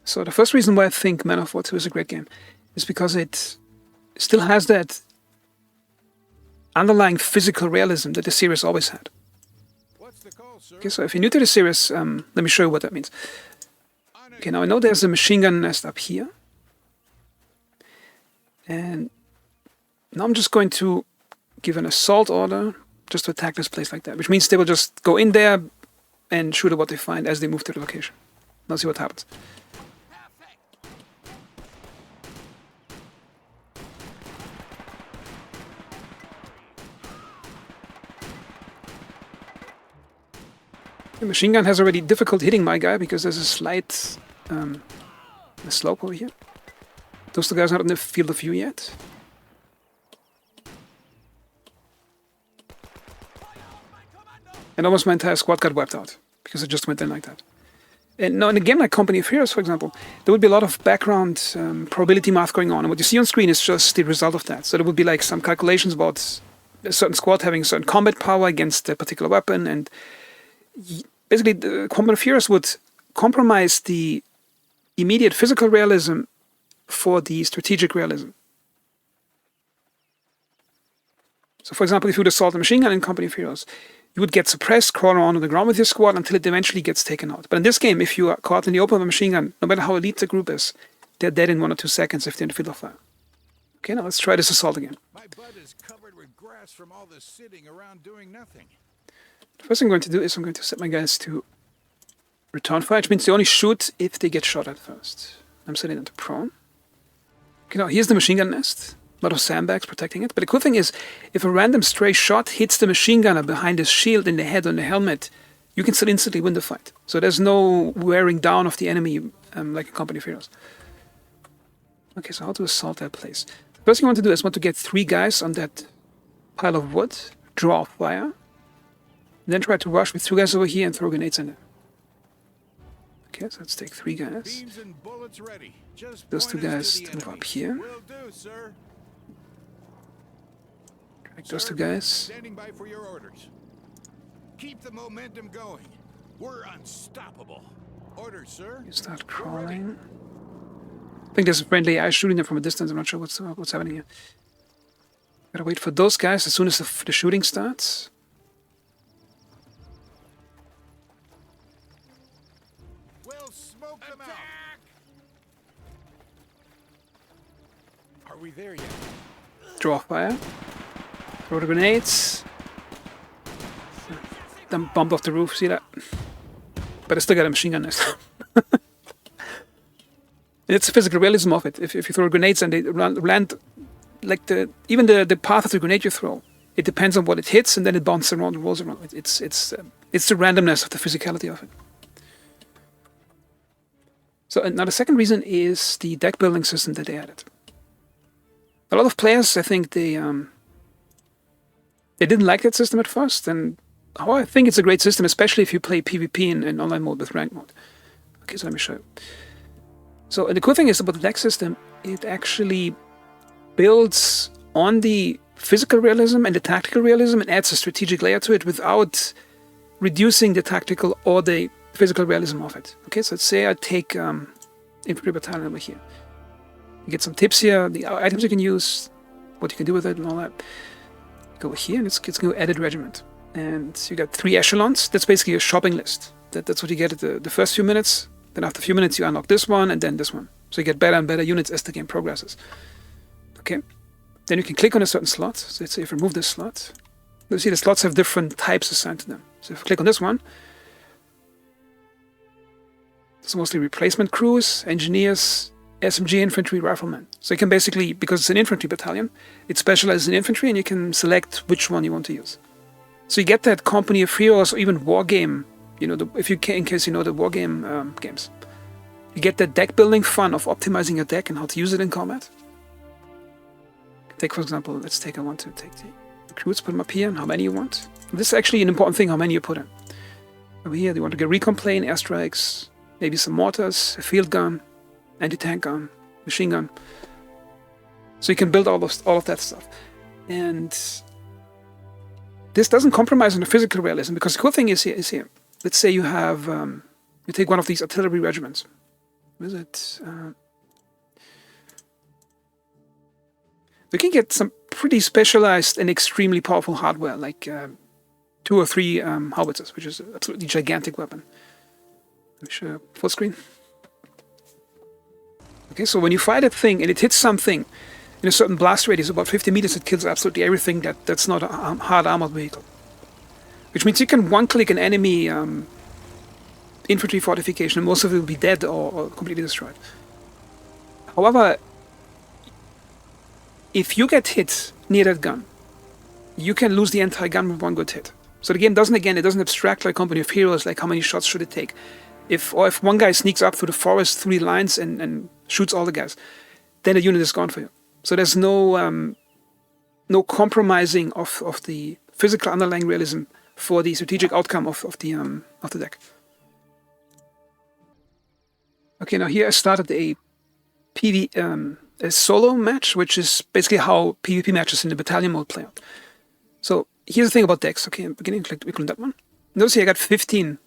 So the first reason why I think Man of War 2 is a great game is because it still has that underlying physical realism that the series always had. Okay, so if you're new to the series, let me show you what that means. Okay, now I know there's a machine gun nest up here. And now I'm just going to give an assault order just to attack this place like that, which means they will just go in there and shoot at what they find as they move to the location. Now see what happens. The machine gun has already difficult hitting my guy because there's a slight slope over here. Those two guys are not in the field of view yet. And almost my entire squad got wiped out because it just went in like that. And now in a game like Company of Heroes, for example, there would be a lot of background probability math going on. And what you see on screen is just the result of that. So there would be like some calculations about a certain squad having a certain combat power against a particular weapon. And basically, the Company of Heroes would compromise the immediate physical realism for the strategic realism. So for example, if you would assault a machine gun in Company of Heroes, you would get suppressed, crawl around on the ground with your squad until it eventually gets taken out. But in this game, if you are caught in the open with a machine gun, no matter how elite the group is, they're dead in 1 or 2 seconds if they're in the field of fire. Okay, now let's try this assault again. My butt is covered with grass from all the sitting around doing nothing. The first thing I'm going to do is I'm going to set my guys to return fire, which means they only shoot if they get shot at first. I'm setting them to prone. Okay, now here's the machine gun nest. A lot of sandbags protecting it. But the cool thing is, if a random stray shot hits the machine gunner behind his shield, in the head, or in the helmet, you can still instantly win the fight. So there's no wearing down of the enemy like a Company of Heroes. Okay, so how to assault that place? The first thing I want to do is want to get 3 guys on that pile of wood, draw fire, then try to rush with 2 guys over here and throw grenades in there. Okay, so let's take 3 guys. Those 2 guys to move up here. Drag those 2 guys. Standing by for your orders. Keep the momentum going. We're unstoppable. Orders, sir. You start crawling. I think there's a friendly AI shooting them from a distance. I'm not sure what's happening here. Gotta wait for those guys as soon as the shooting starts. We'll smoke them out. Are we there yet? Draw fire. Throw the grenades. Then bump off the roof, see that? But I still got a machine gun nest. It's the physical realism of it. If you throw grenades and they land like even the path of the grenade you throw, it depends on what it hits and then it bounces around and rolls around. It's the randomness of the physicality of it. So now the second reason is the deck building system that they added. A lot of players, I think, they didn't like that system at first, and I think it's a great system, especially if you play PvP in online mode with ranked mode. Okay, so let me show you. So the cool thing is about the deck system, it actually builds on the physical realism and the tactical realism and adds a strategic layer to it without reducing the tactical or the physical realism of it. Okay, so let's say I take infantry battalion over here. You get some tips here, the items you can use, what you can do with it and all that. Go here and it's going to added regiment. And you got 3 echelons. That's basically a shopping list. That's what you get at the first few minutes. Then after a few minutes you unlock this one and then this one. So you get better and better units as the game progresses. Okay. Then you can click on a certain slot. So let's say if you remove this slot, you'll see the slots have different types assigned to them. So if you click on this one, it's mostly replacement crews, engineers, SMG infantry, riflemen. So you can basically, because it's an infantry battalion, it specializes in infantry and you can select which one you want to use. So you get that Company of Heroes or even war game, in case you know the war game games. You get that deck building fun of optimizing your deck and how to use it in combat. Take, for example, I want to take the recruits, put them up here, and how many you want. This is actually an important thing, how many you put in. Over here, you want to get recon plane, airstrikes, maybe some mortars, a field gun, anti-tank gun, machine gun. So you can build all of that stuff. And this doesn't compromise on the physical realism, because the cool thing is here. Let's say you have, you take one of these artillery regiments, Is it? We can get some pretty specialized and extremely powerful hardware, like 2 or 3 howitzers, which is an absolutely gigantic weapon. Let me show you full screen. Okay, so when you fire that thing and it hits something in a certain blast radius, about 50 meters, it kills absolutely everything that's not a hard armored vehicle. Which means you can one-click an enemy infantry fortification and most of it will be dead or completely destroyed. However, if you get hit near that gun, you can lose the entire gun with one good hit. So the game doesn't abstract like Company of Heroes, like how many shots should it take. If one guy sneaks up through the forest, through the lines, and shoots all the guys, then the unit is gone for you. So there's no compromising of the physical underlying realism for the strategic outcome of the deck. Okay, now here I started a solo match, which is basically how PvP matches in the battalion mode play out. So here's the thing about decks. Okay, in the beginning, we click that one. Notice here I got 15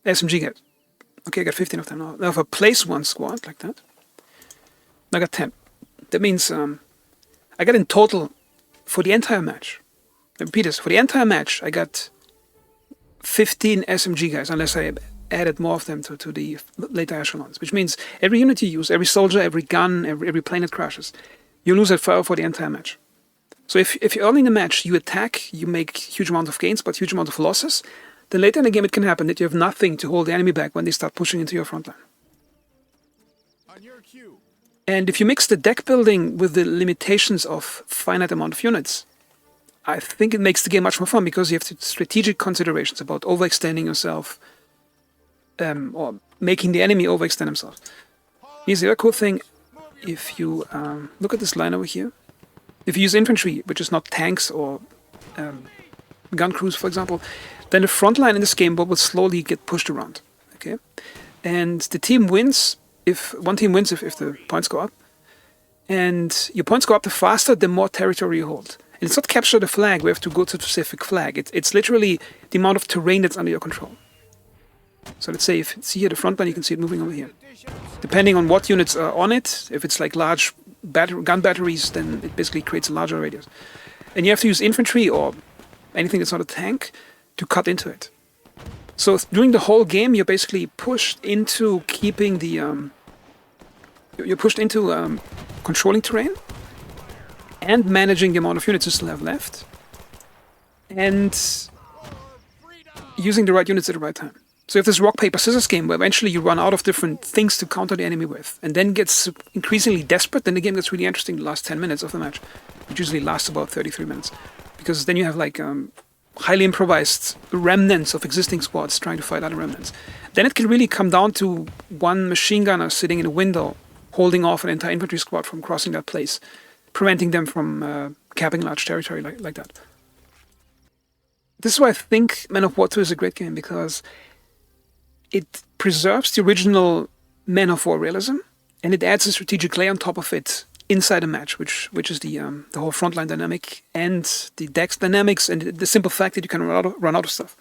SMG guys. Okay, I got 15 of them now. Now if I place one squad like that, I got 10. That means I got in total for the entire match. I repeat this, for the entire match, I got 15 SMG guys, unless I added more of them to the later echelons, which means every unit you use, every soldier, every gun, every plane that crashes, you lose that fire for the entire match. So if you're early in the match, you attack, you make huge amount of gains, but huge amount of losses, then later in the game it can happen that you have nothing to hold the enemy back when they start pushing into your front line. On your cue. And if you mix the deck building with the limitations of finite amount of units, I think it makes the game much more fun because you have strategic considerations about overextending yourself or making the enemy overextend himself. Here's the other cool thing. If you look at this line over here, if you use infantry, which is not tanks or gun crews, for example, then the front line in this game will slowly get pushed around. Okay, and the team wins if one team wins if the points go up, and your points go up the faster, the more territory you hold. And it's not capture the flag. We have to go to a specific flag. It's literally the amount of terrain that's under your control. So let's say if see here the front line, you can see it moving over here. Depending on what units are on it, if it's like large gun batteries, then it basically creates a larger radius. And you have to use infantry or anything that's not a tank to cut into it. So during the whole game, you're basically pushed into keeping the you're pushed into controlling terrain and managing the amount of units you still have left, and using the right units at the right time. So you have this rock, paper, scissors game where eventually you run out of different things to counter the enemy with, and then gets increasingly desperate. Then the game gets really interesting the last 10 minutes of the match, which usually lasts about 33 minutes. Because then you have like highly improvised remnants of existing squads trying to fight other remnants. Then it can really come down to one machine gunner sitting in a window holding off an entire infantry squad from crossing that place, preventing them from capping large territory like that. This is why I think Man of War 2 is a great game, because it preserves the original Man of War realism, and it adds a strategic layer on top of it inside a match, which is the whole frontline dynamic and the dex dynamics and the simple fact that you can run out of stuff.